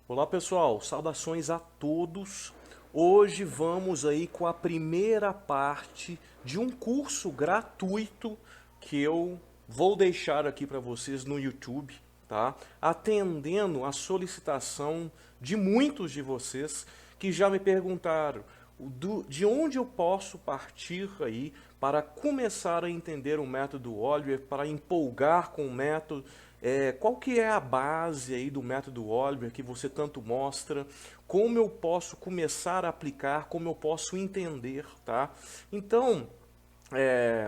Olá pessoal, saudações a todos. Hoje vamos aí com a primeira parte de um curso gratuito que eu vou deixar aqui para vocês no YouTube, tá? Atendendo a solicitação de muitos de vocês que já me perguntaram de onde eu posso partir aí para começar a entender o método Oliver, para empolgar com o método, qual que é a base aí do método Oliver que você tanto mostra, como eu posso começar a aplicar, como eu posso entender, tá? Então,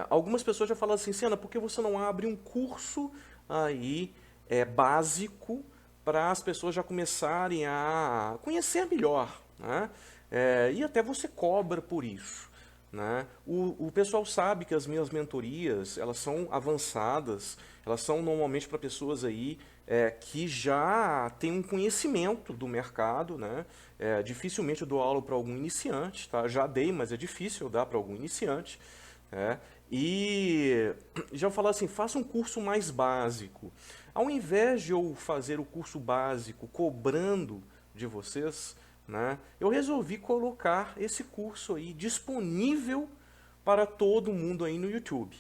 algumas pessoas já falam assim, Sena, por que você não abre um curso aí básico para as pessoas já começarem a conhecer melhor, né? E até você cobra por isso, né? O pessoal sabe que as minhas mentorias, elas são avançadas, elas são normalmente para pessoas aí que já têm um conhecimento do mercado, né? Dificilmente eu dou aula para algum iniciante, tá? Já dei, mas é difícil eu dar para algum iniciante. E já falar assim, faça um curso mais básico. Ao invés de eu fazer o curso básico cobrando de vocês, né, eu resolvi colocar esse curso aí disponível para todo mundo aí no YouTube.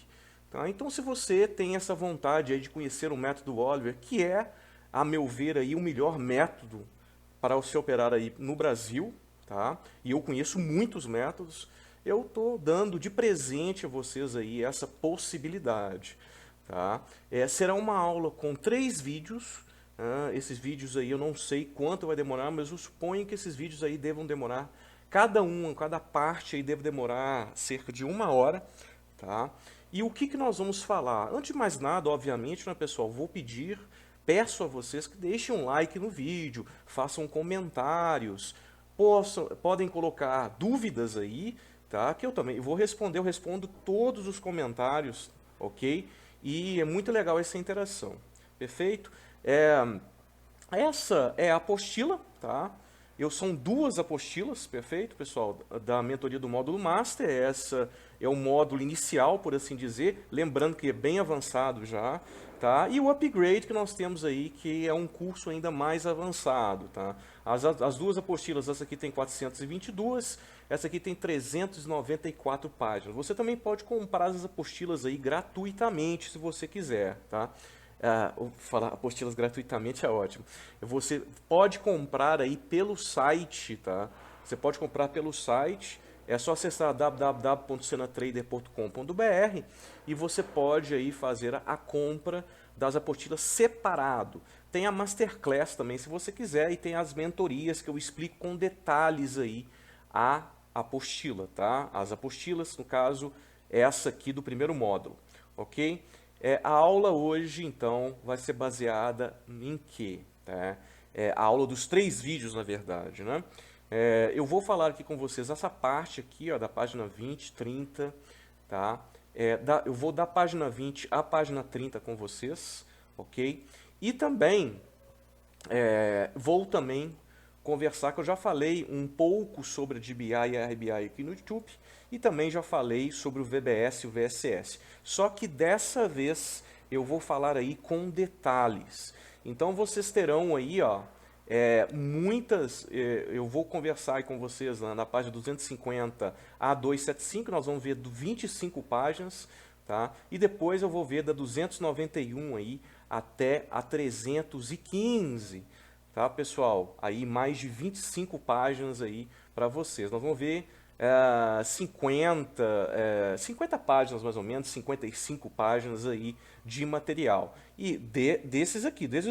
Tá? Então, se você tem essa vontade aí de conhecer o método Oliver, que é, a meu ver, aí, o melhor método para se operar aí no Brasil, tá? E eu conheço muitos métodos, eu estou dando de presente a vocês aí essa possibilidade, tá? Será uma aula com 3 vídeos, esses vídeos aí eu não sei quanto vai demorar, mas eu suponho que esses vídeos aí devam demorar, cada parte aí deve demorar cerca de 1 hora, tá? E o que nós vamos falar? Antes de mais nada, obviamente, né, pessoal, peço a vocês que deixem um like no vídeo, façam comentários, podem colocar dúvidas aí, tá? Que eu também vou responder, eu respondo todos os comentários, ok? E é muito legal essa interação, perfeito? Essa é a apostila, tá? São 2 apostilas, perfeito, pessoal, da mentoria do módulo Master. Essa é o módulo inicial, por assim dizer, lembrando que é bem avançado já, tá? E o upgrade que nós temos aí, que é um curso ainda mais avançado, tá? As 2 apostilas, essa aqui tem 422, essa aqui tem 394 páginas. Você também pode comprar as apostilas aí gratuitamente, se você quiser, tá? Falar apostilas gratuitamente é ótimo. Você pode comprar aí pelo site, tá? Você pode comprar pelo site. É só acessar www.senatrader.com.br e você pode aí fazer a compra das apostilas separado. Tem a Masterclass também, se você quiser, e tem as mentorias que eu explico com detalhes aí a apostila, tá? As apostilas, no caso, essa aqui do primeiro módulo, ok? A aula hoje, então, vai ser baseada em quê? Tá? A aula dos 3 vídeos, na verdade, né? Eu vou falar aqui com vocês essa parte aqui, ó, da página 20, 30, tá? Eu vou da página 20 à página 30 com vocês, ok? E também, vou também conversar, que eu já falei um pouco sobre a DBI e a RBI aqui no YouTube, e também já falei sobre o VBS e o VSS. Só que dessa vez eu vou falar aí com detalhes. Então vocês terão aí, ó, eu vou conversar aí com vocês na página 250 a 275, nós vamos ver 25 páginas, tá? E depois eu vou ver da 291 aí até a 315, tá, pessoal? Aí mais de 25 páginas aí para vocês. Nós vamos ver 50 páginas mais ou menos, 55 páginas aí de material. E desses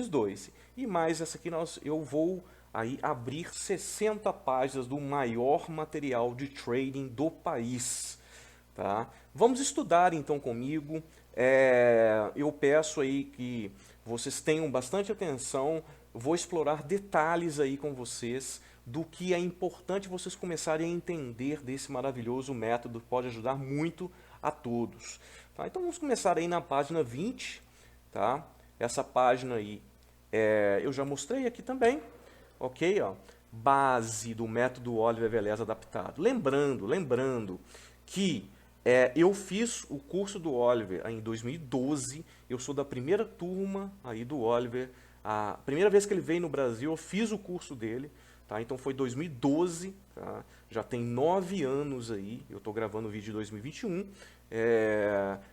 2. E mais essa aqui eu vou aí abrir 60 páginas do maior material de trading do país. Tá? Vamos estudar então comigo. Eu peço aí que vocês tenham bastante atenção. Vou explorar detalhes aí com vocês do que é importante vocês começarem a entender desse maravilhoso método. Pode ajudar muito a todos. Tá? Então vamos começar aí na página 20. Tá? Essa página aí eu já mostrei aqui também. Ok? Ó. Base do método Oliver Velez adaptado. Lembrando que eu fiz o curso do Oliver em 2012, eu sou da primeira turma aí do Oliver A primeira vez que ele veio no Brasil, eu fiz o curso dele, tá? Então foi 2012, tá? Já tem 9 anos aí, eu estou gravando o vídeo de 2021,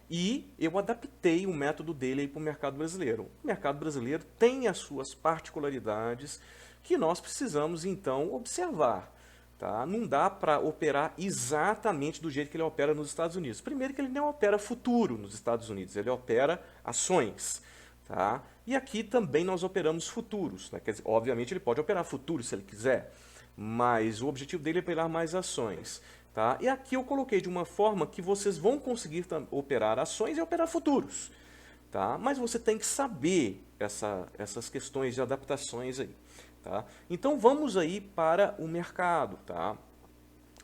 e eu adaptei o método dele para o mercado brasileiro. O mercado brasileiro tem as suas particularidades que nós precisamos, então, observar. Tá? Não dá para operar exatamente do jeito que ele opera nos Estados Unidos. Primeiro que ele não opera futuro nos Estados Unidos, ele opera ações. Tá? E aqui também nós operamos futuros. Né? Quer dizer, obviamente ele pode operar futuros se ele quiser, mas o objetivo dele é operar mais ações. Tá? E aqui eu coloquei de uma forma que vocês vão conseguir operar ações e operar futuros. Tá? Mas você tem que saber essas questões de adaptações aí. Tá? Então vamos aí para o mercado. Tá?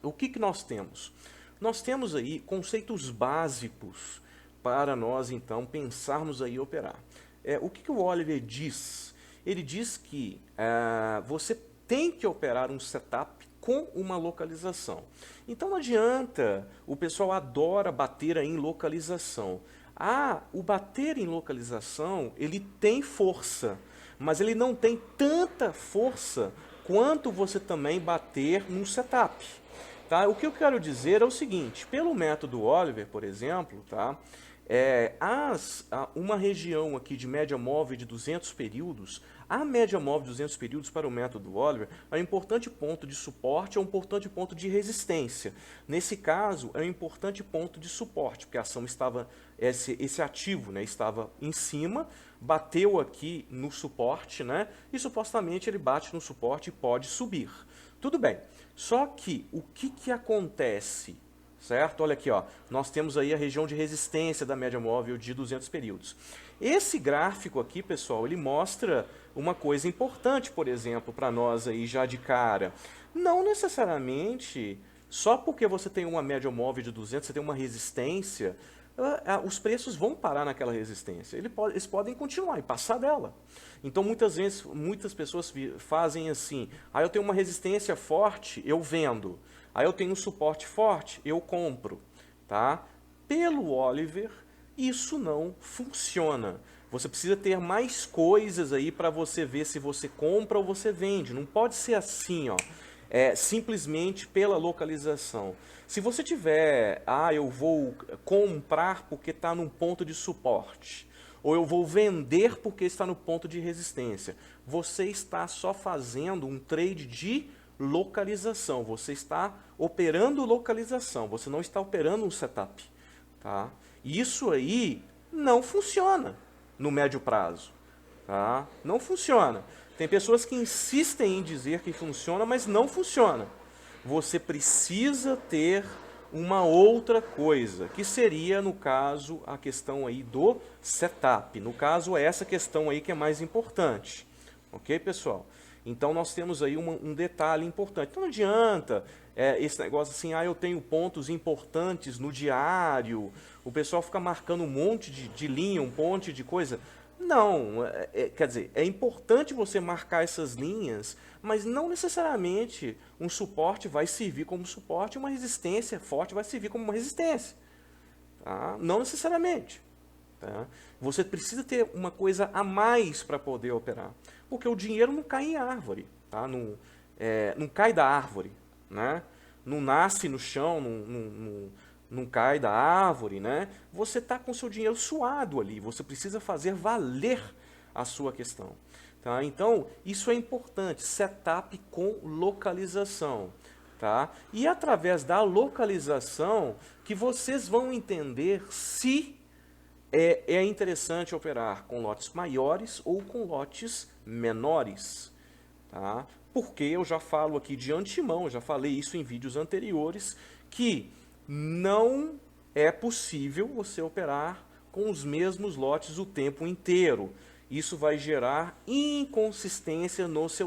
O que nós temos? Nós temos aí conceitos básicos para nós então pensarmos aí operar. O que o Oliver diz? Ele diz que você tem que operar um setup com uma localização. Então não adianta, o pessoal adora bater em localização. O bater em localização, ele tem força, mas ele não tem tanta força quanto você também bater num setup. Tá? O que eu quero dizer é o seguinte, pelo método Oliver, por exemplo, tá? Uma região aqui de média móvel de 200 períodos, a média móvel de 200 períodos para o método Oliver é um importante ponto de suporte, é um importante ponto de resistência. Nesse caso, é um importante ponto de suporte, porque a ação estava, esse ativo, né, estava em cima, bateu aqui no suporte, né, e supostamente ele bate no suporte e pode subir. Tudo bem, só que o que acontece? Certo? Olha aqui, ó. Nós temos aí a região de resistência da média móvel de 200 períodos. Esse gráfico aqui, pessoal, ele mostra uma coisa importante, por exemplo, para nós aí já de cara. Não necessariamente, só porque você tem uma média móvel de 200, você tem uma resistência, os preços vão parar naquela resistência. Eles podem continuar e passar dela. Então, muitas vezes, muitas pessoas fazem assim, eu tenho uma resistência forte, eu vendo. Aí eu tenho um suporte forte, eu compro. Tá? Pelo Oliver, isso não funciona. Você precisa ter mais coisas aí para você ver se você compra ou você vende. Não pode ser assim, ó. Simplesmente pela localização. Se você tiver, eu vou comprar porque está num ponto de suporte, ou eu vou vender porque está no ponto de resistência, você está só fazendo um trade de localização, você está operando localização, você não está operando um setup. Tá? Isso aí não funciona no médio prazo. Tá? Não funciona. Tem pessoas que insistem em dizer que funciona, mas não funciona. Você precisa ter uma outra coisa, que seria, no caso, a questão aí do setup. No caso, é essa questão aí que é mais importante. Ok, pessoal? Então, nós temos aí um detalhe importante. Então, não adianta esse negócio assim, eu tenho pontos importantes no diário, o pessoal fica marcando um monte de linha, um monte de coisa. Não, quer dizer, é importante você marcar essas linhas, mas não necessariamente um suporte vai servir como suporte, uma resistência forte vai servir como uma resistência. Tá? Não necessariamente. Tá? Você precisa ter uma coisa a mais para poder operar, porque o dinheiro não cai em árvore, tá? Não cai da árvore, né? Não nasce no chão, não cai da árvore, né? Você está com seu dinheiro suado ali, você precisa fazer valer a sua questão. Tá? Então, isso é importante, setup com localização. Tá? E através da localização que vocês vão entender se é interessante operar com lotes maiores ou com lotes menores. Tá? Porque eu já falo aqui de antemão, eu já falei isso em vídeos anteriores, que não é possível você operar com os mesmos lotes o tempo inteiro. Isso vai gerar inconsistência nos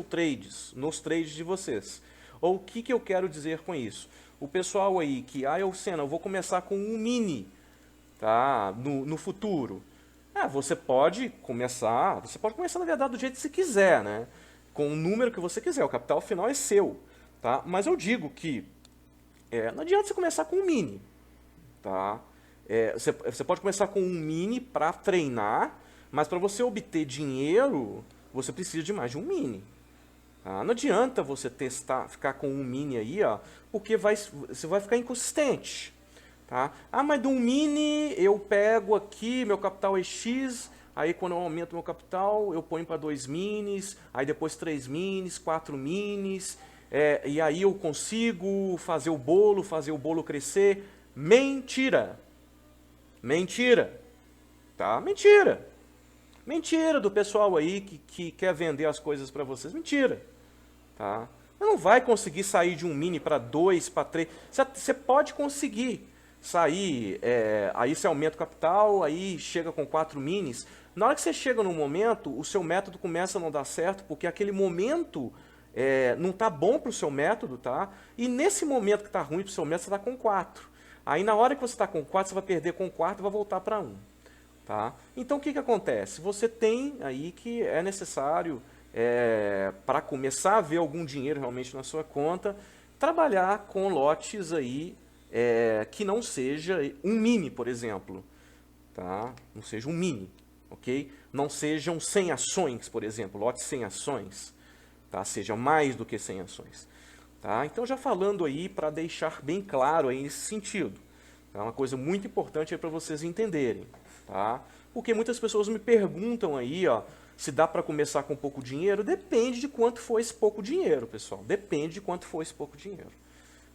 trades de vocês. Ou o que eu quero dizer com isso? O pessoal aí que, eu vou começar com um mini, tá? No futuro. Você pode começar, na verdade do jeito que você quiser, né? Com o número que você quiser, o capital final é seu. Tá? Mas eu digo que não adianta você começar com um mini. Tá? Você pode começar com um mini para treinar, mas para você obter dinheiro, você precisa de mais de um mini. Tá? Não adianta você testar, ficar com um mini aí, ó, porque você vai ficar inconsistente. Tá? Ah, mas de um mini eu pego aqui, meu capital é X, aí quando eu aumento meu capital, eu ponho para 2 minis, aí depois 3 minis, 4 minis, e aí eu consigo fazer o bolo crescer. Mentira! Mentira! Tá? Mentira! Mentira do pessoal aí que quer vender as coisas para vocês. Mentira! Tá? Você não vai conseguir sair de um mini para 2, para 3. Você pode conseguir sair, aí você aumenta o capital, aí chega com 4 minis. Na hora que você chega num momento, o seu método começa a não dar certo, porque aquele momento não está bom para o seu método, tá? E nesse momento que está ruim para o seu método, você está com 4. Aí na hora que você está com 4, você vai perder com 4 e vai voltar para 1. Tá? Então o que acontece? Você tem aí que é necessário, para começar a ver algum dinheiro realmente na sua conta, trabalhar com lotes aí que não seja um mini, por exemplo. Tá? Não seja um mini, ok? Não sejam 100 ações, por exemplo, lotes 100 ações. Tá? Seja mais do que 100 ações. Tá? Então já falando aí para deixar bem claro aí nesse sentido. É uma coisa muito importante para vocês entenderem. Tá? Porque muitas pessoas me perguntam aí, ó, se dá para começar com pouco dinheiro. Depende de quanto for esse pouco dinheiro, pessoal. Depende de quanto for esse pouco dinheiro.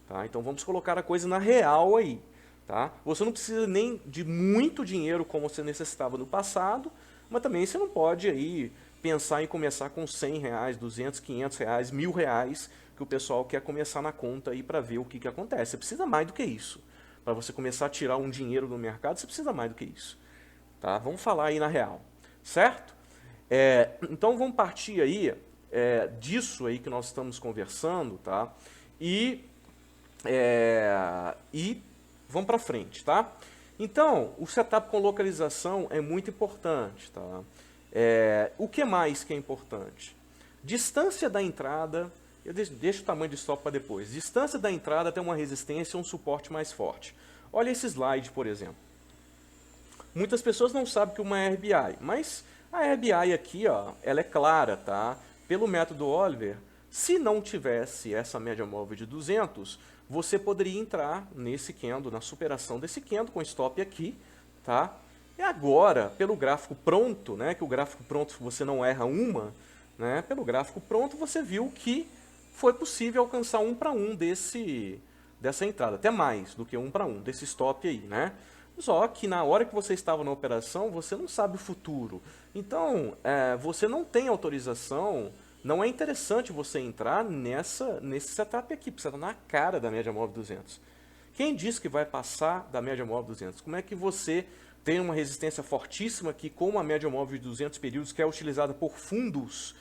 Tá? Então vamos colocar a coisa na real aí. Tá? Você não precisa nem de muito dinheiro como você necessitava no passado, mas também você não pode aí pensar em começar com 100 reais, 200, 500 reais, 1.000 reais, que o pessoal quer começar na conta aí para ver o que acontece. Você precisa mais do que isso. Para você começar a tirar um dinheiro do mercado, você precisa mais do que isso. Tá? Vamos falar aí na real, certo? Então vamos partir aí disso aí que nós estamos conversando, tá? E vamos para frente, tá? Então, o setup com localização é muito importante, tá? O que mais que é importante? Distância da entrada, eu deixo o tamanho do stop para depois. Distância da entrada tem uma resistência e um suporte mais forte. Olha esse slide, por exemplo. Muitas pessoas não sabem que uma RBI, mas a RBI aqui, ó, ela é clara, tá? Pelo método Oliver, se não tivesse essa média móvel de 200, você poderia entrar nesse candle, na superação desse candle com stop aqui, tá? E agora, pelo gráfico pronto, né, que o gráfico pronto você não erra uma, né? Pelo gráfico pronto você viu que foi possível alcançar 1 para 1 dessa entrada, até mais do que 1 para 1 desse stop aí, né? Só que na hora que você estava na operação, você não sabe o futuro. Então, você não tem autorização, não é interessante você entrar nesse setup aqui, porque você está na cara da média móvel 200. Quem disse que vai passar da média móvel 200? Como é que você tem uma resistência fortíssima aqui, como a média móvel de 200 períodos, que é utilizada por fundos?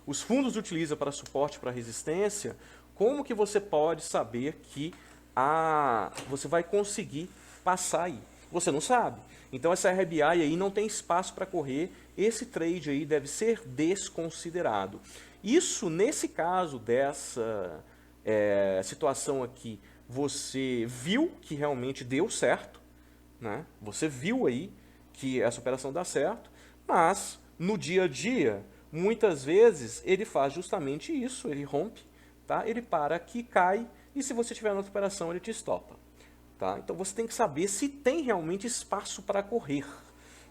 Os fundos utilizam para suporte, para resistência. Como que você pode saber que você vai conseguir passar aí? Você não sabe. Então essa RBI aí não tem espaço para correr, esse trade aí deve ser desconsiderado. Isso, nesse caso dessa situação aqui, você viu que realmente deu certo, né? Você viu aí que essa operação dá certo, mas no dia a dia, muitas vezes ele faz justamente isso, ele rompe, tá? Ele para aqui, cai, e se você tiver na outra operação, ele te estopa. Tá? Então você tem que saber se tem realmente espaço para correr.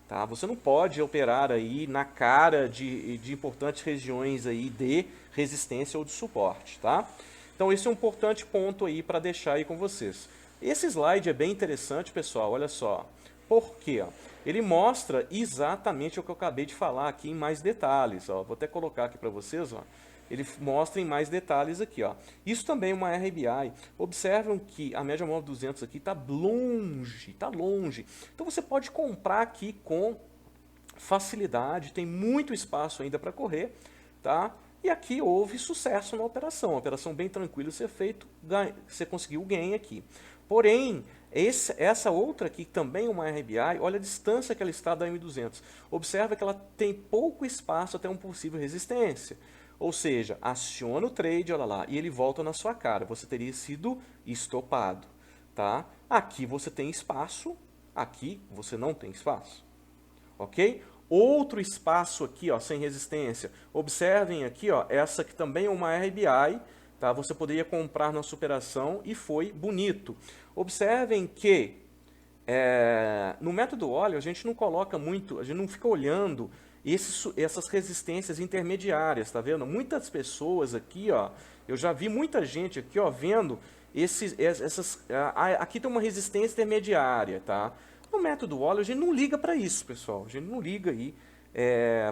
Tá? Você não pode operar aí na cara de importantes regiões aí de resistência ou de suporte. Tá? Então esse é um importante ponto aí para deixar aí com vocês. Esse slide é bem interessante, pessoal, olha só. Por quê? Ele mostra exatamente o que eu acabei de falar aqui em mais detalhes. Ó. Vou até colocar aqui para vocês, ó. Ele mostra em mais detalhes aqui. Ó. Isso também é uma RBI. Observam que a média móvel 200 aqui está longe, está longe. Então você pode comprar aqui com facilidade, tem muito espaço ainda para correr. Tá? E aqui houve sucesso na operação. Uma operação bem tranquila ser feito, você conseguiu o gain aqui. Porém, essa outra aqui, também uma RBI, olha a distância que ela está da M200. Observa que ela tem pouco espaço até uma possível resistência. Ou seja, aciona o trade, olha lá, e ele volta na sua cara. Você teria sido estopado. Tá? Aqui você tem espaço, aqui você não tem espaço. Ok? outro espaço aqui, ó, sem resistência. Observem aqui, ó, essa que também é uma RBI, tá? Você poderia comprar na superação e foi bonito. Observem que no método óleo a gente não coloca muito, a gente não fica olhando essas resistências intermediárias, tá vendo? Muitas pessoas aqui, ó, eu já vi muita gente aqui, ó, vendo aqui tem uma resistência intermediária, tá? No método óleo a gente não liga para isso, pessoal. A gente não liga aí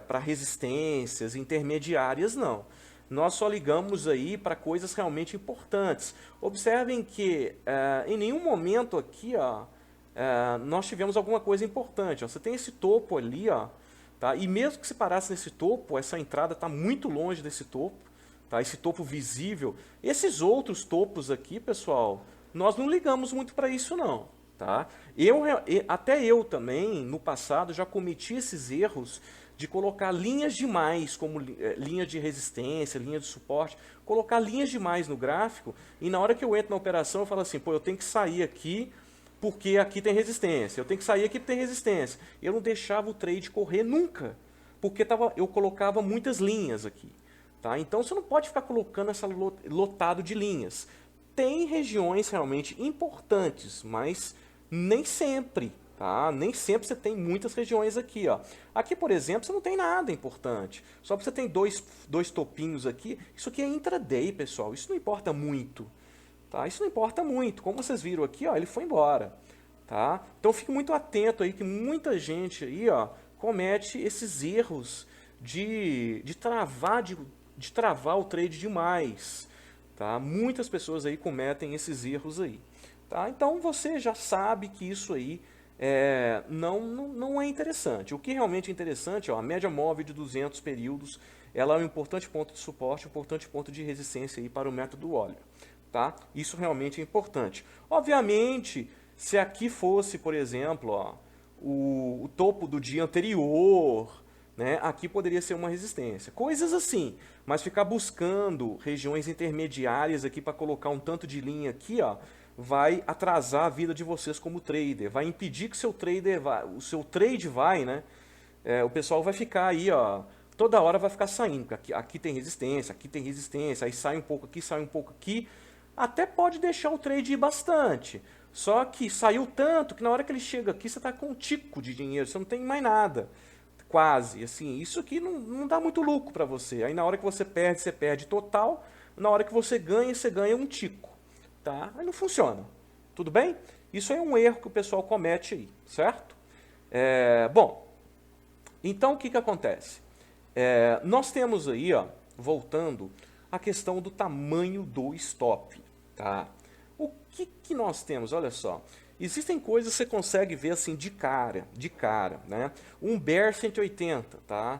para resistências intermediárias, não. Nós só ligamos aí para coisas realmente importantes. Observem que em nenhum momento aqui, ó, nós tivemos alguma coisa importante. Ó. Você tem esse topo ali, ó, tá? E mesmo que se parasse nesse topo, essa entrada está muito longe desse topo, tá? Esse topo visível. Esses outros topos aqui, pessoal, nós não ligamos muito para isso, não. Tá? Até eu também, no passado, já cometi esses erros de colocar linhas demais, como linha de resistência, linha de suporte, colocar linhas demais no gráfico, e na hora que eu entro na operação, eu falo assim, pô, eu tenho que sair aqui, porque aqui tem resistência, eu tenho que sair aqui porque tem resistência. Eu não deixava o trade correr nunca, porque eu colocava muitas linhas aqui. Tá? Então você não pode ficar colocando essa lotado de linhas. Tem regiões realmente importantes, mas nem sempre. Tá? Nem sempre você tem muitas regiões aqui. Ó. Aqui, por exemplo, você não tem nada importante. Só que você tem dois topinhos aqui. Isso aqui é intraday, pessoal. Isso não importa muito. Tá? Isso não importa muito. Como vocês viram aqui, ó, ele foi embora. Tá? Então fique muito atento aí que muita gente aí, ó, comete esses erros de travar o trade demais. Tá? Muitas pessoas aí cometem esses erros aí. Tá? Então você já sabe que isso aí não é interessante. O que realmente é interessante, ó, a média móvel de 200 períodos, ela é um importante ponto de suporte, um importante ponto de resistência aí para o método óleo. Tá? Isso realmente é importante. Obviamente, se aqui fosse, por exemplo, ó, o topo do dia anterior, né, aqui poderia ser uma resistência. Coisas assim, mas ficar buscando regiões intermediárias aqui para colocar um tanto de linha aqui, ó, vai atrasar a vida de vocês como trader, vai impedir que o seu trade vai, né? O pessoal vai ficar aí, ó, toda hora vai ficar saindo. Aqui tem resistência, aí sai um pouco aqui, sai um pouco aqui. Até pode deixar o trade ir bastante. Só que saiu tanto que na hora que ele chega aqui, você está com um tico de dinheiro, você não tem mais nada. Quase, assim, isso aqui não dá muito lucro para você. Aí na hora que você perde total. Na hora que você ganha um tico. Tá? Aí não funciona. Tudo bem? Isso é um erro que o pessoal comete aí, certo? Bom, então o que acontece? Nós temos aí, ó, voltando, a questão do tamanho do stop. Tá? O que nós temos? Olha só. Existem coisas que você consegue ver assim de cara, né? Um Bear 180, tá?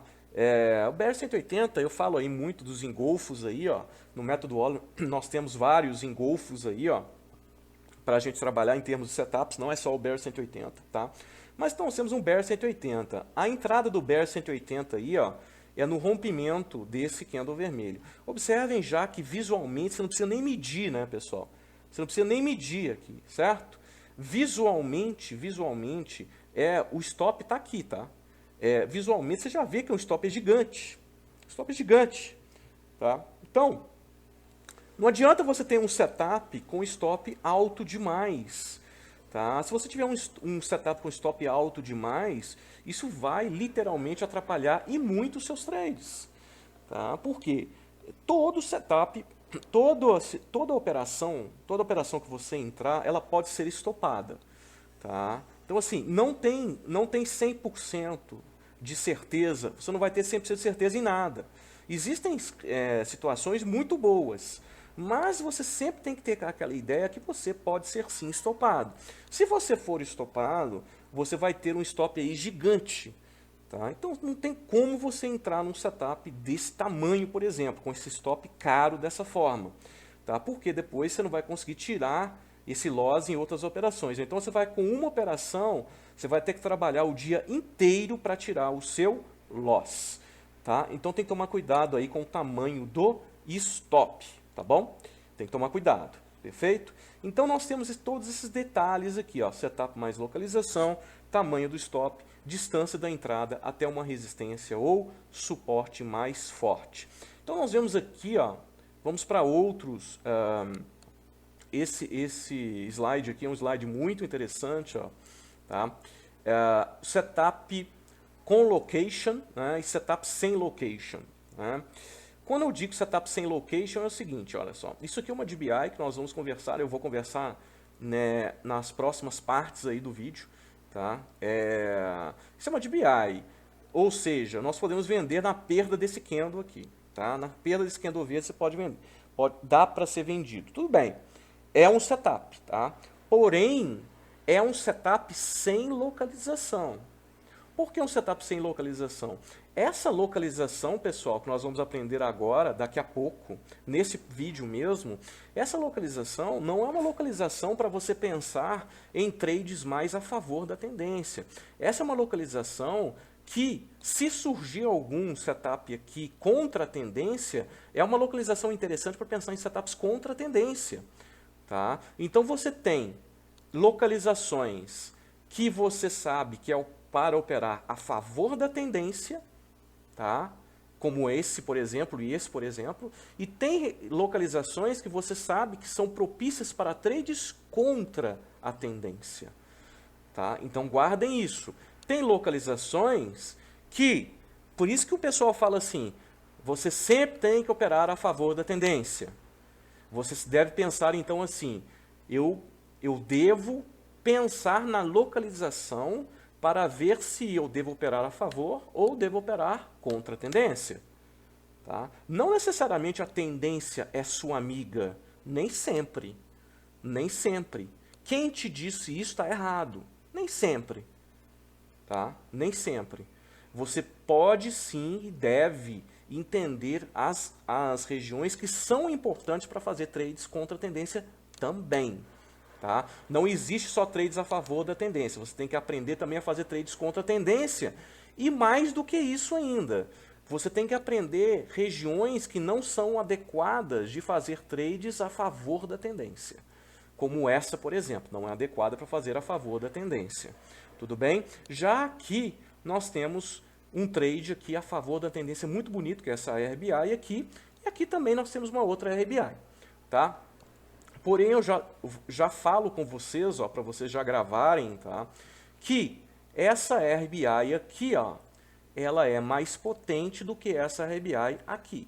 O Bear 180, eu falo aí muito dos engolfos aí, ó. No método óleo, nós temos vários engolfos aí, ó, para a gente trabalhar em termos de setups, não é só o Bear 180, tá? Mas então, nós temos um Bear 180. A entrada do Bear 180 aí, ó, é no rompimento desse candle vermelho. Observem já que visualmente você não precisa nem medir, né, pessoal? Você não precisa nem medir aqui, certo? Visualmente, o stop está aqui, tá? Visualmente você já vê que o stop é gigante. O stop é gigante, tá? Então, não adianta você ter um setup com stop alto demais, tá? Se você tiver um setup com stop alto demais, isso vai literalmente atrapalhar e muito os seus trades, tá? Porque todo setup, toda operação que você entrar, ela pode ser estopada, tá? Então assim, não tem 100% de certeza, você não vai ter 100% de certeza em nada. Existem situações muito boas, mas você sempre tem que ter aquela ideia que você pode ser sim estopado. Se você for estopado, você vai ter um stop aí gigante. Tá? Então não tem como você entrar num setup desse tamanho, por exemplo, com esse stop caro dessa forma. Tá? Porque depois você não vai conseguir tirar esse loss em outras operações. Então você vai com uma operação, você vai ter que trabalhar o dia inteiro para tirar o seu loss. Tá? Então tem que tomar cuidado aí com o tamanho do stop. Tá bom? Tem que tomar cuidado. Perfeito? Então nós temos todos esses detalhes aqui, ó, setup mais localização, tamanho do stop, distância da entrada até uma resistência ou suporte mais forte. Então nós vemos aqui, ó, vamos para outros, esse slide aqui é um slide muito interessante, ó, tá? Setup com location, né, e setup sem location, né? Quando eu digo setup sem location é o seguinte, olha só, isso aqui é uma DBI que nós vamos conversar, eu vou conversar, né, nas próximas partes aí do vídeo, tá? Isso é uma DBI, ou seja, nós podemos vender na perda desse candle aqui, tá? Na perda desse candle verde você pode vender, dá para ser vendido, tudo bem, é um setup, tá? Porém, é um setup sem localização. Por que um setup sem localização? Essa localização, pessoal, que nós vamos aprender agora, daqui a pouco, nesse vídeo mesmo, essa localização não é uma localização para você pensar em trades mais a favor da tendência. Essa é uma localização que, se surgir algum setup aqui contra a tendência, é uma localização interessante para pensar em setups contra a tendência. Tá? Então você tem localizações que você sabe que é para operar a favor da tendência, tá? Como esse, por exemplo, e esse, por exemplo, e tem localizações que você sabe que são propícias para trades contra a tendência. Tá? Então guardem isso. Tem localizações que, por isso que o pessoal fala assim, você sempre tem que operar a favor da tendência. Você deve pensar então assim, eu devo pensar na localização para ver se eu devo operar a favor ou devo operar contra a tendência. Tá? Não necessariamente a tendência é sua amiga, nem sempre. Nem sempre. Quem te disse isso está errado. Nem sempre. Tá? Nem sempre. Você pode sim e deve entender as regiões que são importantes para fazer trades contra a tendência também. Tá? Não existe só trades a favor da tendência, você tem que aprender também a fazer trades contra a tendência. E mais do que isso ainda, você tem que aprender regiões que não são adequadas de fazer trades a favor da tendência. Como essa, por exemplo, não é adequada para fazer a favor da tendência. Tudo bem? Já aqui nós temos um trade aqui a favor da tendência muito bonito, que é essa RBI aqui, e aqui também nós temos uma outra RBI. Tá? Porém, eu já falo com vocês, para vocês já gravarem, tá? Que essa RBI aqui, ó, ela é mais potente do que essa RBI aqui.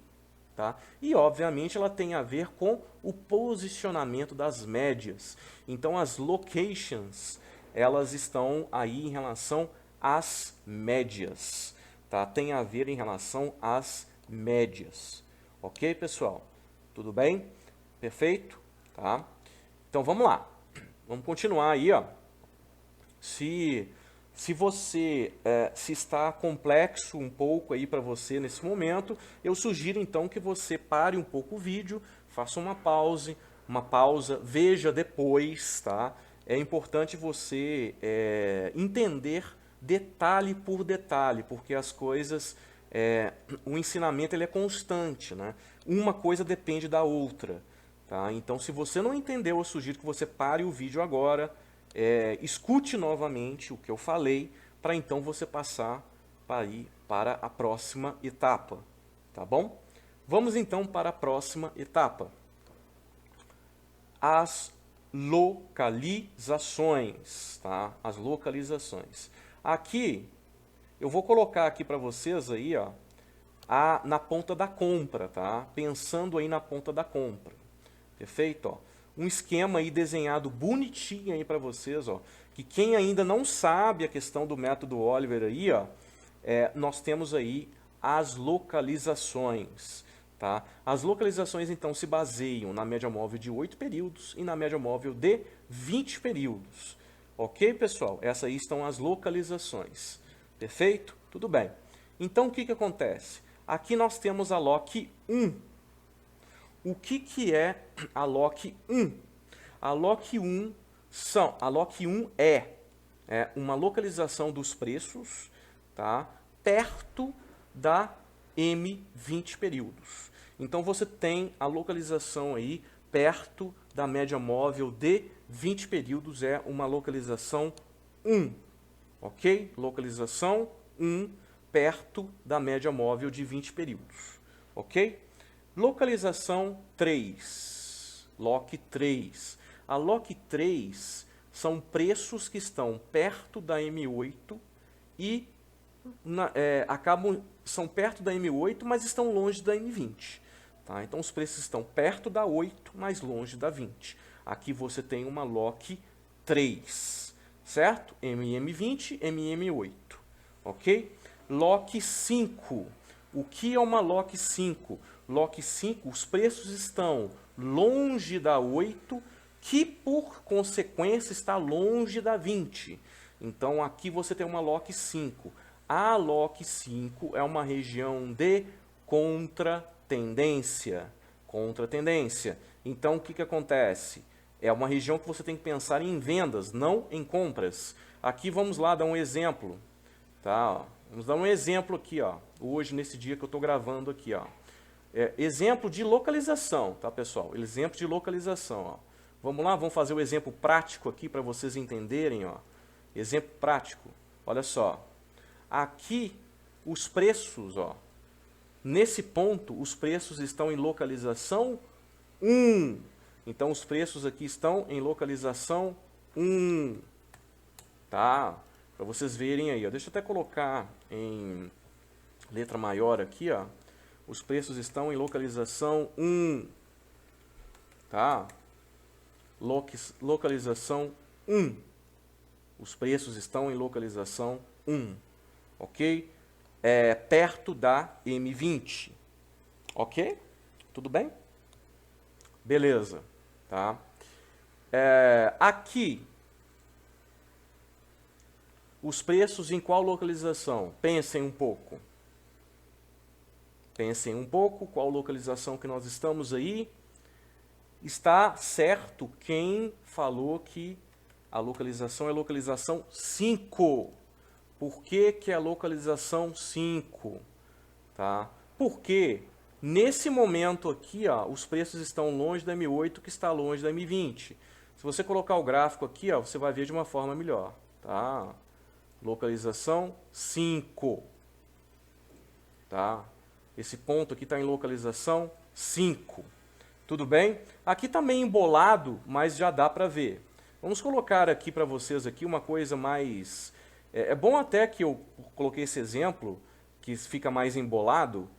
Tá? E, obviamente, ela tem a ver com o posicionamento das médias. Então, as locations, elas estão aí em relação às médias. Tá? Tem a ver em relação às médias. Ok, pessoal? Tudo bem? Perfeito? Tá? Então vamos lá, vamos continuar aí, ó. Se você se está complexo um pouco aí para você nesse momento, eu sugiro então que você pare um pouco o vídeo, faça uma pausa, veja depois, tá? É importante você entender detalhe por detalhe, porque as coisas, o ensinamento ele é constante, né? Uma coisa depende da outra. Tá? Então, se você não entendeu, eu sugiro que você pare o vídeo agora, escute novamente o que eu falei, para então você passar para ir para a próxima etapa. Tá bom? Vamos então para a próxima etapa. As localizações. Tá? As localizações. Aqui, eu vou colocar aqui para vocês aí, ó, na ponta da compra, tá? Pensando aí na ponta da compra. Perfeito? Ó. Um esquema aí desenhado bonitinho aí para vocês, ó, que quem ainda não sabe a questão do método Oliver aí, ó, nós temos aí as localizações. Tá? As localizações então se baseiam na média móvel de 8 períodos e na média móvel de 20 períodos. Ok, pessoal? Essas aí estão as localizações. Perfeito? Tudo bem. Então o que acontece? Aqui nós temos a LOC 1. O que é a LOC 1? A LOC 1 é uma localização dos preços, tá, perto da M20 períodos. Então você tem a localização aí perto da média móvel de 20 períodos é uma localização 1, ok? Localização 1 perto da média móvel de 20 períodos, ok? Localização 3, LOC 3. A LOC 3 são preços que estão perto da M8 e são perto da M8, mas estão longe da M20. Tá? Então, os preços estão perto da 8, mas longe da 20. Aqui você tem uma LOC 3, certo? MM20, MM8, ok? LOC 5. O que é uma LOC 5? LOC 5, os preços estão longe da 8, que por consequência está longe da 20. Então, aqui você tem uma LOC 5. A LOC 5 é uma região de contratendência. Contratendência. Então, o que acontece? É uma região que você tem que pensar em vendas, não em compras. Aqui vamos lá dar um exemplo. Tá? Vamos dar um exemplo aqui, ó. Hoje, nesse dia que eu estou gravando aqui. Ó. Exemplo de localização, tá, pessoal? Exemplo de localização. Ó. Vamos lá, vamos fazer o exemplo prático aqui para vocês entenderem. Ó. Exemplo prático. Olha só. Aqui, os preços, ó, nesse ponto, os preços estão em localização 1. Então, os preços aqui estão em localização 1. Tá? Para vocês verem aí. Ó. Deixa eu até colocar em letra maior aqui. Ó. Os preços estão em localização 1. Tá? Localização 1. Os preços estão em localização 1. Ok? Perto da M20. Ok? Tudo bem? Beleza. Tá? Aqui, os preços em qual localização? Pensem um pouco. Pensem um pouco qual localização que nós estamos aí. Está certo quem falou que a localização é localização 5. Por que que é localização 5? Tá? Porque nesse momento aqui, ó, os preços estão longe da M8, que está longe da M20. Se você colocar o gráfico aqui, ó, você vai ver de uma forma melhor. Tá? Localização 5. Tá? Esse ponto aqui está em localização 5. Tudo bem? Aqui está meio embolado, mas já dá para ver. Vamos colocar aqui para vocês aqui uma coisa mais... É bom até que eu coloquei esse exemplo, que fica mais embolado,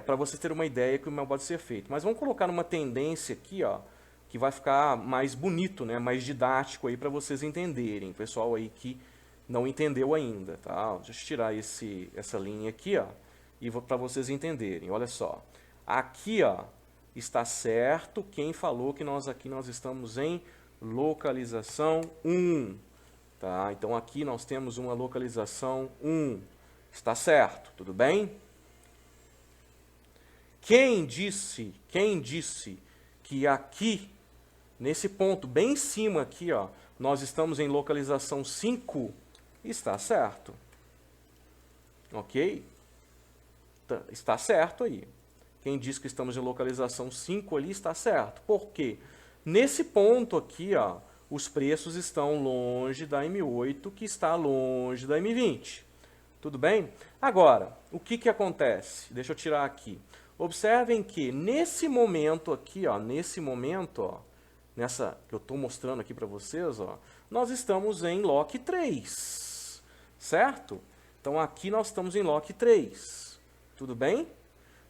para você ter uma ideia que como pode ser feito. Mas vamos colocar uma tendência aqui, ó, que vai ficar mais bonito, né, mais didático aí para vocês entenderem. Pessoal aí que não entendeu ainda, tá? Deixa eu tirar essa linha aqui, ó, e para vocês entenderem. Olha só. Aqui, ó, está certo quem falou que nós estamos em localização 1. Tá? Então, aqui nós temos uma localização 1. Está certo, tudo bem? Quem disse que aqui, nesse ponto, bem em cima aqui, ó, nós estamos em localização 5, está certo. Ok? Está certo aí. Quem disse que estamos em localização 5 ali, está certo. Por quê? Nesse ponto aqui, ó, os preços estão longe da M8, que está longe da M20. Tudo bem? Agora, o que acontece? Deixa eu tirar aqui. Observem que nesse momento aqui, ó, nessa que eu estou mostrando aqui para vocês, ó, nós estamos em LOC 3, certo? Então, aqui nós estamos em LOC 3. Tudo bem?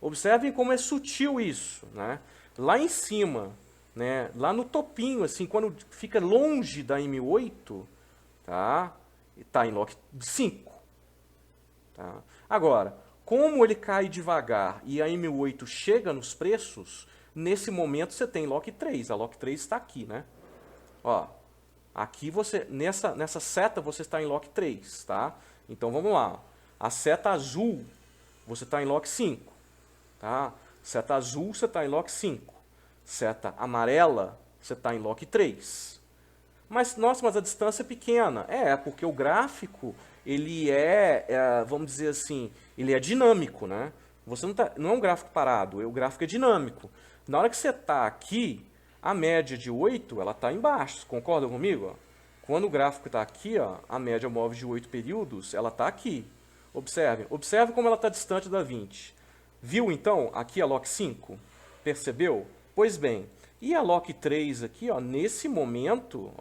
Observem como é sutil isso, né? Lá em cima, né, lá no topinho, assim, quando fica longe da M8, tá? Está em LOC 5. Tá? Agora, como ele cai devagar e a M8 chega nos preços, nesse momento você tem LOC 3. A LOC 3 está aqui, né? Ó, aqui você, nessa seta você está em LOC 3, tá? Então vamos lá. A seta azul, você está em LOC 5. Tá? Seta azul, você está em LOC 5. Seta amarela, você está em LOC 3. Mas, nossa, mas a distância é pequena. Porque o gráfico, ele vamos dizer assim, ele é dinâmico, né? Você não é um gráfico parado, o gráfico é dinâmico. Na hora que você está aqui, A média de 8, ela está embaixo, concordam comigo? Ó? Quando o gráfico está aqui, ó, a média móvel de 8 períodos, ela está aqui. Observe como ela está distante da 20. Viu, então, aqui a LOC 5? Percebeu? Pois bem, e a LOC 3 aqui, ó, nesse momento,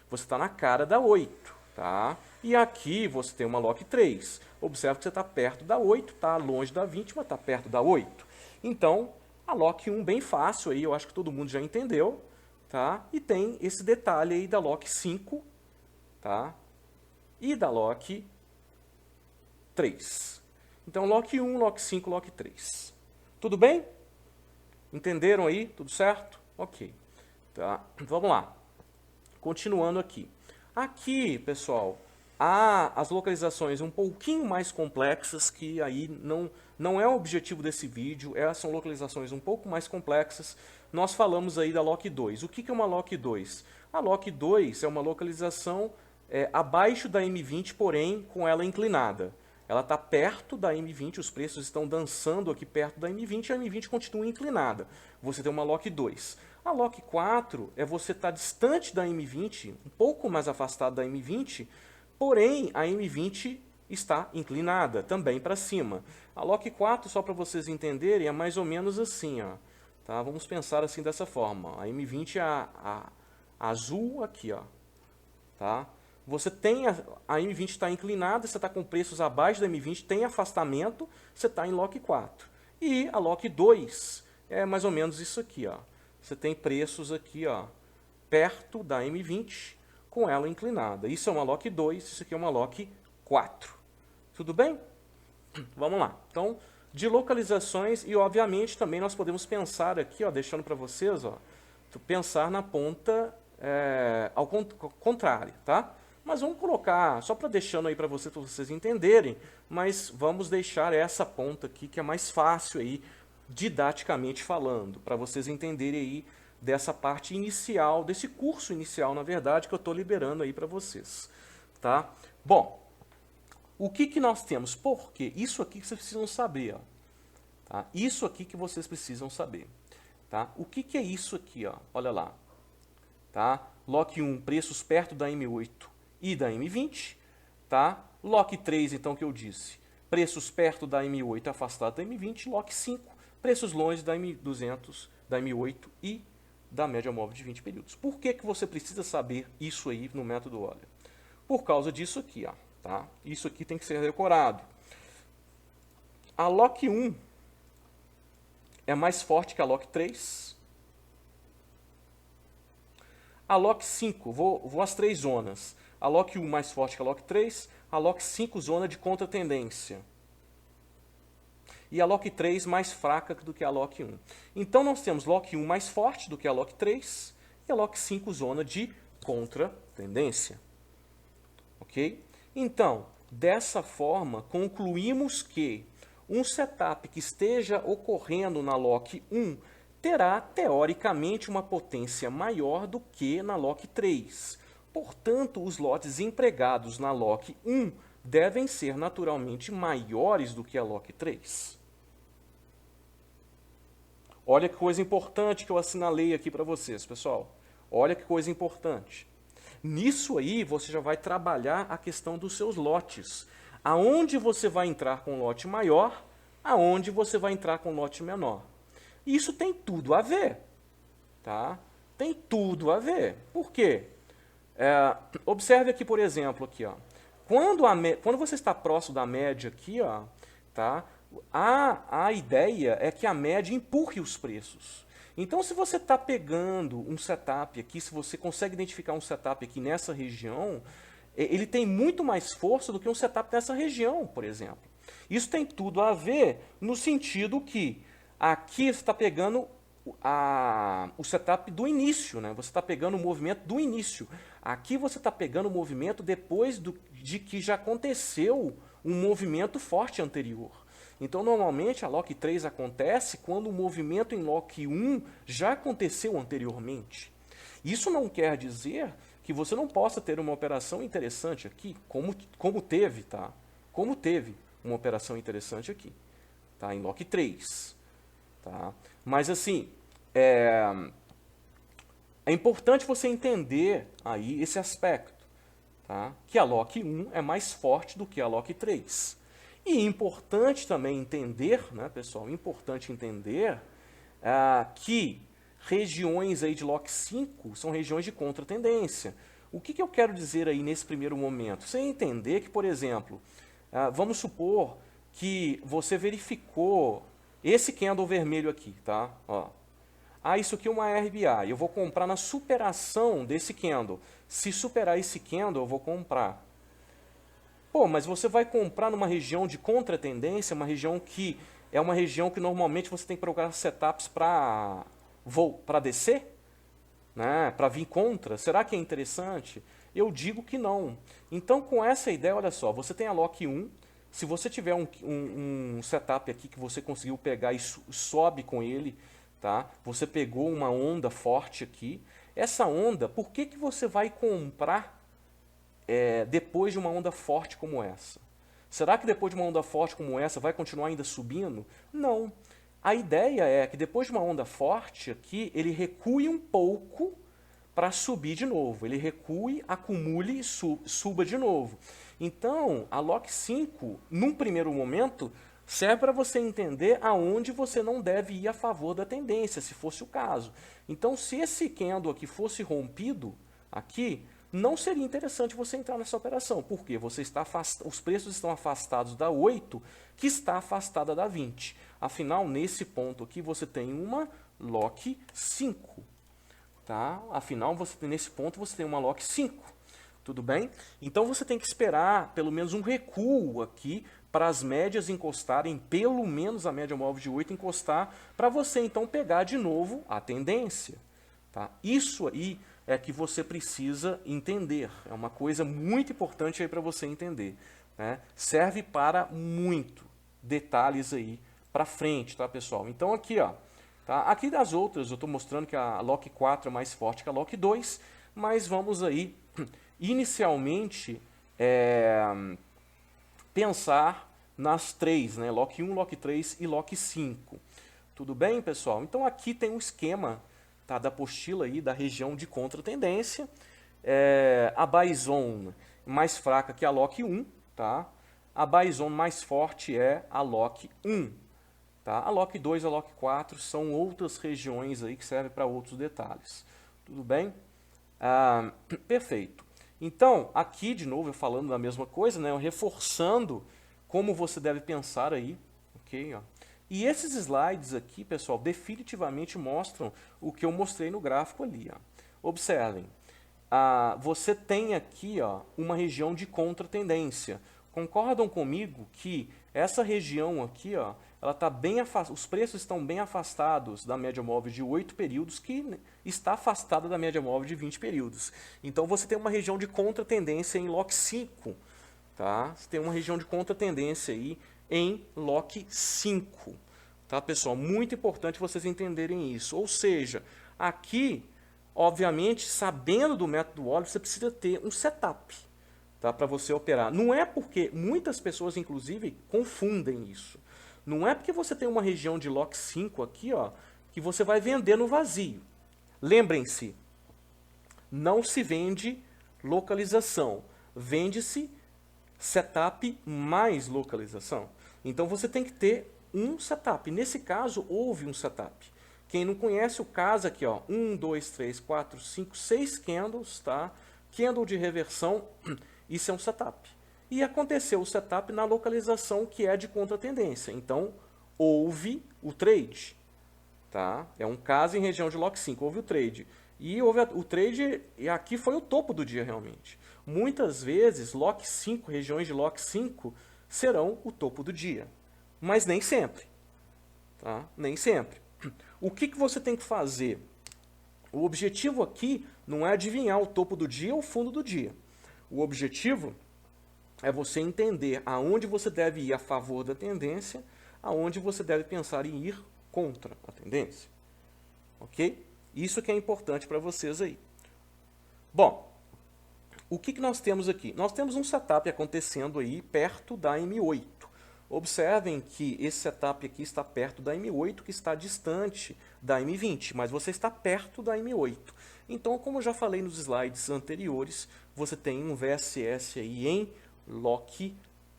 você está na cara da 8. Tá? E aqui você tem uma LOC 3. Observe que você está perto da 8, está longe da 20, mas está perto da 8. Então, a LOC 1 bem fácil, aí, eu acho que todo mundo já entendeu. Tá? E tem esse detalhe aí da LOC 5, tá? E da LOC 3. Então, LOC 1, LOC 5, LOC 3. Tudo bem? Entenderam aí? Tudo certo? Ok. Tá? Vamos lá. Continuando aqui. Aqui, pessoal, há as localizações um pouquinho mais complexas, que aí não é o objetivo desse vídeo, essas são localizações um pouco mais complexas. Nós falamos aí da LOC 2. O que é uma LOC 2? A LOC 2 é uma localização abaixo da M20, porém com ela inclinada. Ela está perto da M20, os preços estão dançando aqui perto da M20 e a M20 continua inclinada. Você tem uma LOC 2. A LOC 4 é você estar distante da M20, um pouco mais afastado da M20, porém a M20 está inclinada também para cima. A LOC 4, só para vocês entenderem, é mais ou menos assim. Ó, tá? Vamos pensar assim dessa forma. A M20 é a azul aqui. Ó, tá? Você tem a M20 está inclinada, você está com preços abaixo da M20, tem afastamento, você está em LOC 4. E a LOC 2 é mais ou menos isso aqui. Ó. Você tem preços aqui, ó, perto da M20, com ela inclinada. Isso é uma LOC 2, isso aqui é uma LOC 4. Tudo bem? Vamos lá. Então, de localizações, e obviamente também nós podemos pensar aqui, ó, deixando para vocês, ó, pensar na ponta ao contrário, tá? Mas vamos colocar, só para deixando aí para vocês entenderem, mas vamos deixar essa ponta aqui, que é mais fácil aí, didaticamente falando, para vocês entenderem aí dessa parte inicial, desse curso inicial, na verdade, que eu estou liberando aí para vocês. Tá? Bom, o que nós temos? Porque isso aqui que vocês precisam saber. Ó, tá? Isso aqui que vocês precisam saber. Tá? O que é isso aqui? Ó? Olha lá. Tá? LOC 1, preços perto da M8 e da M20. Tá? LOC 3, então, que eu disse, preços perto da M8 afastado da M20. LOC 5, preços longe da M200, da M8 e da média móvel de 20 períodos. Por que você precisa saber isso aí no método Olha? Por causa disso aqui. Ó, tá? Isso aqui tem que ser decorado. A LOC 1 é mais forte que a LOC 3. A LOC 5, vou às 3 zonas. A LOC 1 mais forte que a LOC 3, a LOC 5 zona de contratendência. E a LOC 3 mais fraca do que a LOC 1. Então, nós temos LOC 1 mais forte do que a LOC 3 e a LOC 5 zona de contratendência. Ok? Então, dessa forma, concluímos que um setup que esteja ocorrendo na LOC 1 terá, teoricamente, uma potência maior do que na LOC 3. Portanto, os lotes empregados na LOC 1 devem ser naturalmente maiores do que a LOC 3. Olha que coisa importante que eu assinalei aqui para vocês, pessoal. Olha que coisa importante. Nisso aí, você já vai trabalhar a questão dos seus lotes. Aonde você vai entrar com um lote maior, aonde você vai entrar com um lote menor. Isso tem tudo a ver. Tá? Tem tudo a ver. Por quê? Observe aqui, por exemplo, aqui, ó. Quando você está próximo da média aqui, ó, tá? A ideia é que a média empurre os preços. Então, se você está pegando um setup aqui, se você consegue identificar um setup aqui nessa região, ele tem muito mais força do que um setup nessa região, por exemplo. Isso tem tudo a ver no sentido que aqui você está pegando o setup do início, né? Você está pegando o movimento do início. Aqui você está pegando o movimento depois de que já aconteceu um movimento forte anterior. Então, normalmente, a LOC 3 acontece quando o movimento em LOC 1 já aconteceu anteriormente. Isso não quer dizer que você não possa ter uma operação interessante aqui, como teve, tá? Como teve uma operação interessante aqui, tá? Em LOC 3. Tá? Mas assim, é importante você entender aí esse aspecto, tá? Que a Lock 1 é mais forte do que a Lock 3. E importante também entender, né, pessoal, importante entender que regiões aí de Lock 5 são regiões de contratendência. O que eu quero dizer aí nesse primeiro momento? Você entender que, por exemplo, vamos supor que você verificou esse candle vermelho aqui, tá? Ó. Isso aqui é uma RBI, eu vou comprar na superação desse candle. Se superar esse candle, eu vou comprar. Pô, mas você vai comprar numa região de contratendência, uma região que é uma região que normalmente você tem que procurar setups para descer? Né? Para vir contra? Será que é interessante? Eu digo que não. Então, com essa ideia, olha só, você tem a Lock 1, se você tiver um setup aqui que você conseguiu pegar e sobe com ele, tá? Você pegou uma onda forte aqui. Essa onda, por que você vai comprar depois de uma onda forte como essa? Será que depois de uma onda forte como essa vai continuar ainda subindo? Não. A ideia é que depois de uma onda forte aqui, ele recue um pouco para subir de novo. Ele recue, acumule e suba de novo. Então, a Lock 5, num primeiro momento, serve para você entender aonde você não deve ir a favor da tendência, se fosse o caso. Então, se esse candle aqui fosse rompido, aqui, não seria interessante você entrar nessa operação. Por quê? Os preços estão afastados da 8, que está afastada da 20. Afinal, nesse ponto aqui, você tem uma Lock 5. Tá? Afinal, nesse ponto, você tem uma Lock 5. Tudo bem? Então, você tem que esperar pelo menos um recuo aqui para as médias encostarem, pelo menos a média móvel de 8 encostar, para você então pegar de novo a tendência. Tá? Isso aí é que você precisa entender. É uma coisa muito importante aí para você entender. Né? Serve para muito detalhes aí para frente, tá, pessoal? Então aqui, ó, tá? Aqui das outras eu estou mostrando que a Lock 4 é mais forte que a Lock 2, mas vamos aí inicialmente pensar nas três, né? Lock 1, Lock 3 e Lock 5. Tudo bem, pessoal? Então aqui tem um esquema, tá, da apostila aí da região de contratendência. A buy zone mais fraca que a Lock 1, tá? A buy zone mais forte é a Lock 1. Tá? A Lock 2 e a Lock 4 são outras regiões aí que servem para outros detalhes. Tudo bem? Perfeito. Então, aqui de novo eu falando da mesma coisa, né? Eu reforçando como você deve pensar aí. Ok? Ó. E esses slides aqui, pessoal, definitivamente mostram o que eu mostrei no gráfico ali. Ó. Observem, você tem aqui uma região de contratendência. Concordam comigo que essa região aqui, ela tá bem os preços estão bem afastados da média móvel de 8 períodos, que está afastada da média móvel de 20 períodos. Então você tem uma região de contratendência em Lock 5. Tá? Você tem uma região de contratendência aí em Lock 5. Tá, pessoal? Muito importante vocês entenderem isso. Ou seja, aqui, obviamente, sabendo do método Wallace, você precisa ter um setup, tá, para você operar. Não é porque muitas pessoas, inclusive, confundem isso. Não é porque você tem uma região de Lock 5 aqui, que você vai vender no vazio. Lembrem-se, não se vende localização, vende-se setup mais localização. Então você tem que ter um setup. Nesse caso, houve um setup. Quem não conhece o caso aqui, 1, 2, 3, 4, 5, 6 candles, tá? Candle de reversão, isso é um setup. E aconteceu o setup na localização que é de contratendência. Então, houve o trade. Tá? É um caso em região de Lock 5, houve o trade. E houve o trade, e aqui foi o topo do dia realmente. Muitas vezes, Lock 5, regiões de Lock 5, serão o topo do dia. Mas nem sempre. Tá? Nem sempre. O que você tem que fazer? O objetivo aqui não é adivinhar o topo do dia ou o fundo do dia. O objetivo é você entender aonde você deve ir a favor da tendência, aonde você deve pensar em ir contra a tendência. Ok? Isso que é importante para vocês aí. Bom, o que nós temos aqui? Nós temos um setup acontecendo aí perto da M8. Observem que esse setup aqui está perto da M8, que está distante da M20, mas você está perto da M8. Então, como eu já falei nos slides anteriores, você tem um VSS aí em Lock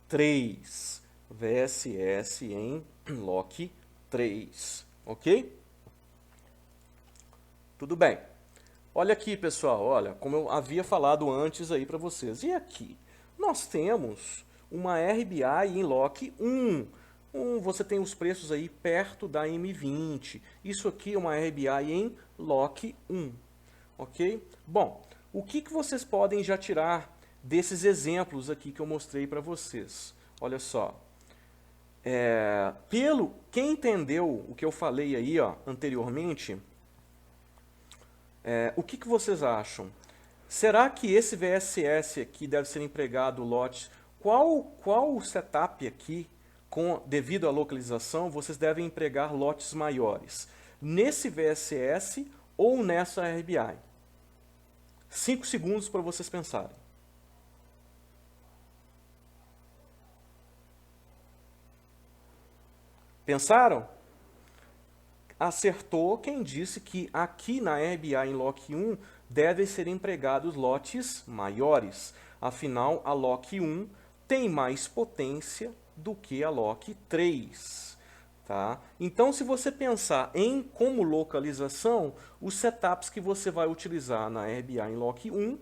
3. VSS em Lock 3, ok? Tudo bem. Olha aqui, pessoal, olha, como eu havia falado antes aí para vocês. E aqui? Nós temos uma RBI em Lock 1. Você tem os preços aí perto da M20. Isso aqui é uma RBI em Lock 1. Ok? Bom, o que vocês podem já tirar desses exemplos aqui que eu mostrei para vocês? Olha só. Quem entendeu o que eu falei aí anteriormente, o que vocês acham? Será que esse VSS aqui deve ser empregado lotes? Qual o setup aqui, devido à localização, vocês devem empregar lotes maiores? Nesse VSS ou nessa RBI? 5 segundos para vocês pensarem. Pensaram? Acertou quem disse que aqui na RBI em Lock 1 devem ser empregados lotes maiores. Afinal, a Lock 1 tem mais potência do que a Lock 3. Tá? Então, se você pensar como localização, os setups que você vai utilizar na RBI em Lock 1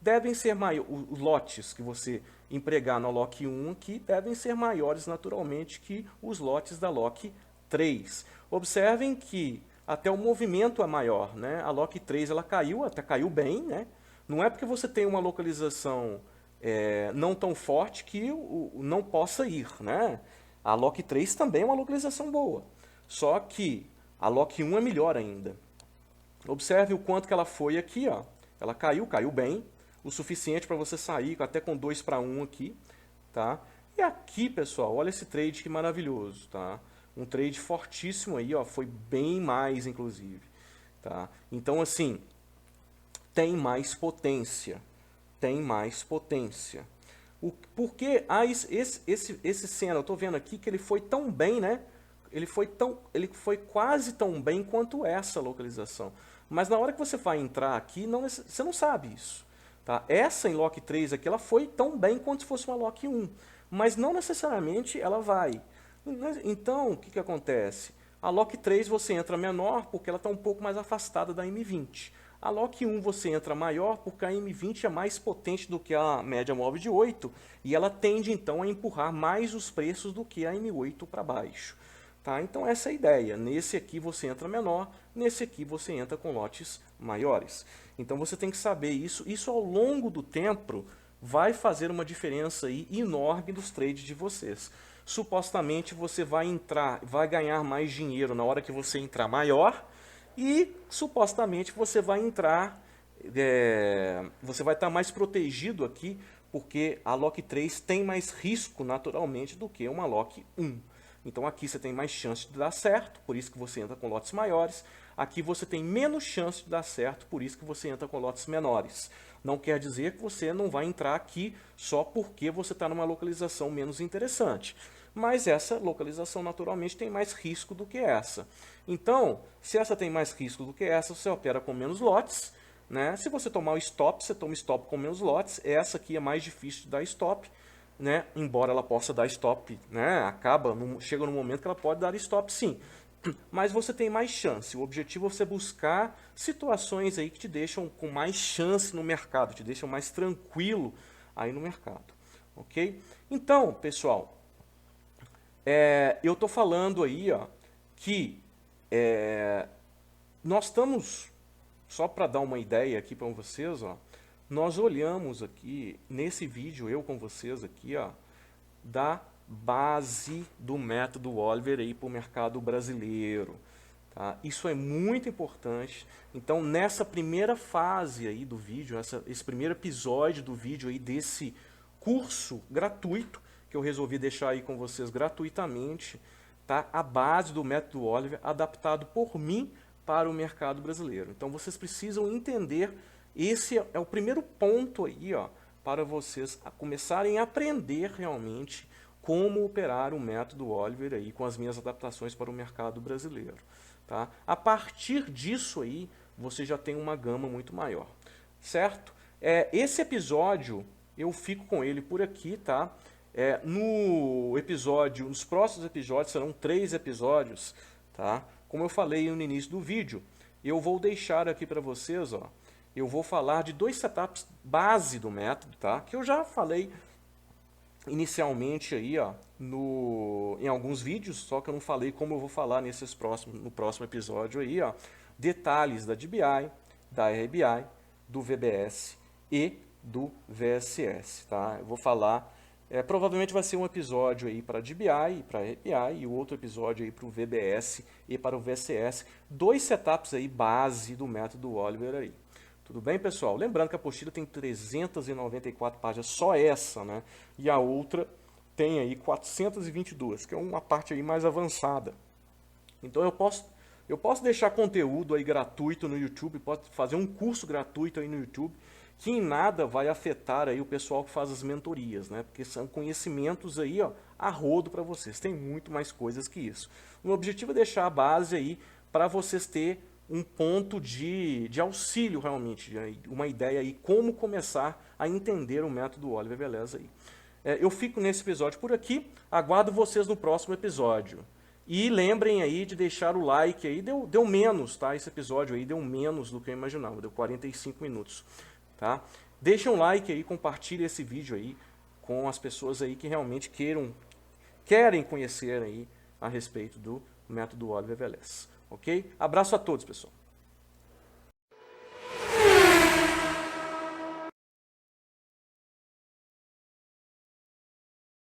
devem ser maiores. Os lotes que você empregar na Lock 1 aqui devem ser maiores naturalmente que os lotes da Lock 3. Observem que até o movimento é maior, né? A Lock 3 ela caiu, até caiu bem, né? Não é porque você tem uma localização não tão forte que não possa ir, né? A Lock 3 também é uma localização boa, só que a Lock 1 é melhor ainda. Observe o quanto que ela foi aqui, ó. Ela caiu bem, o suficiente para você sair até com 2-1 aqui, tá? E aqui, pessoal, olha esse trade que maravilhoso, tá? Um trade fortíssimo aí, ó, foi bem mais, inclusive, tá? Então, assim, tem mais potência, Porque esse cena, eu estou vendo aqui que ele foi tão bem, né? Ele foi quase tão bem quanto essa localização. Mas na hora que você vai entrar aqui, você não sabe isso. Tá? Essa em Lock 3 aqui, ela foi tão bem quanto se fosse uma Lock 1. Mas não necessariamente ela vai. Então, o que acontece? A Lock 3 você entra menor porque ela está um pouco mais afastada da M20. A Lock 1 você entra maior porque a M20 é mais potente do que a média móvel de 8 e ela tende então a empurrar mais os preços do que a M8 para baixo. Tá? Então essa é a ideia. Nesse aqui você entra menor, nesse aqui você entra com lotes maiores. Então você tem que saber isso. Isso ao longo do tempo vai fazer uma diferença aí enorme dos trades de vocês. Supostamente você vai ganhar mais dinheiro na hora que você entrar maior e supostamente você vai entrar, você vai estar mais protegido aqui porque a Lock 3 tem mais risco naturalmente do que uma Lock 1. Então aqui você tem mais chance de dar certo, por isso que você entra com lotes maiores. Aqui você tem menos chance de dar certo, por isso que você entra com lotes menores. Não quer dizer que você não vai entrar aqui só porque você está numa localização menos interessante. Mas essa localização naturalmente tem mais risco do que essa. Então, se essa tem mais risco do que essa, você opera com menos lotes. Né? Se você tomar o stop, você toma stop com menos lotes. Essa aqui é mais difícil de dar stop. Né? Embora ela possa dar stop, né? Chega no momento que ela pode dar stop sim, mas você tem mais chance. O objetivo é você buscar situações aí que te deixam com mais chance no mercado, te deixam mais tranquilo aí no mercado, ok? Então, pessoal, eu estou falando aí que nós estamos, só para dar uma ideia aqui para vocês, nós olhamos aqui, nesse vídeo, eu com vocês aqui, da base do método Oliver aí para o mercado brasileiro. Tá? Isso é muito importante. Então, nessa primeira fase aí do vídeo, esse primeiro episódio do vídeo aí desse curso gratuito, que eu resolvi deixar aí com vocês gratuitamente, tá? A base do método Oliver adaptado por mim para o mercado brasileiro. Então, vocês precisam entender. Esse é o primeiro ponto aí, para vocês começarem a aprender realmente como operar o método Oliver aí com as minhas adaptações para o mercado brasileiro. Tá? A partir disso aí, você já tem uma gama muito maior, certo? Esse episódio, eu fico com ele por aqui, tá? Nos próximos episódios, serão 3 episódios, tá? Como eu falei no início do vídeo, eu vou deixar aqui para vocês, ó, eu vou falar de 2 setups base do método, tá? Que eu já falei inicialmente aí, ó, em alguns vídeos, só que eu não falei como eu vou falar no próximo episódio aí, ó, detalhes da DBI, da RBI, do VBS e do VSS, tá? Eu vou falar, provavelmente vai ser um episódio aí para DBI e para RBI e o outro episódio aí para o VBS e para o VSS, 2 setups aí base do método Oliver aí. Tudo bem, pessoal? Lembrando que a apostila tem 394 páginas, só essa, né? E a outra tem aí 422, que é uma parte aí mais avançada. Então eu posso deixar conteúdo aí gratuito no YouTube, posso fazer um curso gratuito aí no YouTube, que em nada vai afetar aí o pessoal que faz as mentorias, né? Porque são conhecimentos aí, ó, a rodo para vocês. Tem muito mais coisas que isso. O meu objetivo é deixar a base aí para vocês terem um ponto de auxílio realmente, uma ideia aí como começar a entender o método Oliver, beleza aí. Eu fico nesse episódio por aqui, aguardo vocês no próximo episódio. E lembrem aí de deixar o like aí, deu menos, tá? Esse episódio aí deu menos do que eu imaginava, deu 45 minutos, tá? Deixem um like aí, compartilhem esse vídeo aí com as pessoas aí que realmente querem conhecer aí a respeito do método Oliver Velez. Ok? Abraço a todos, pessoal.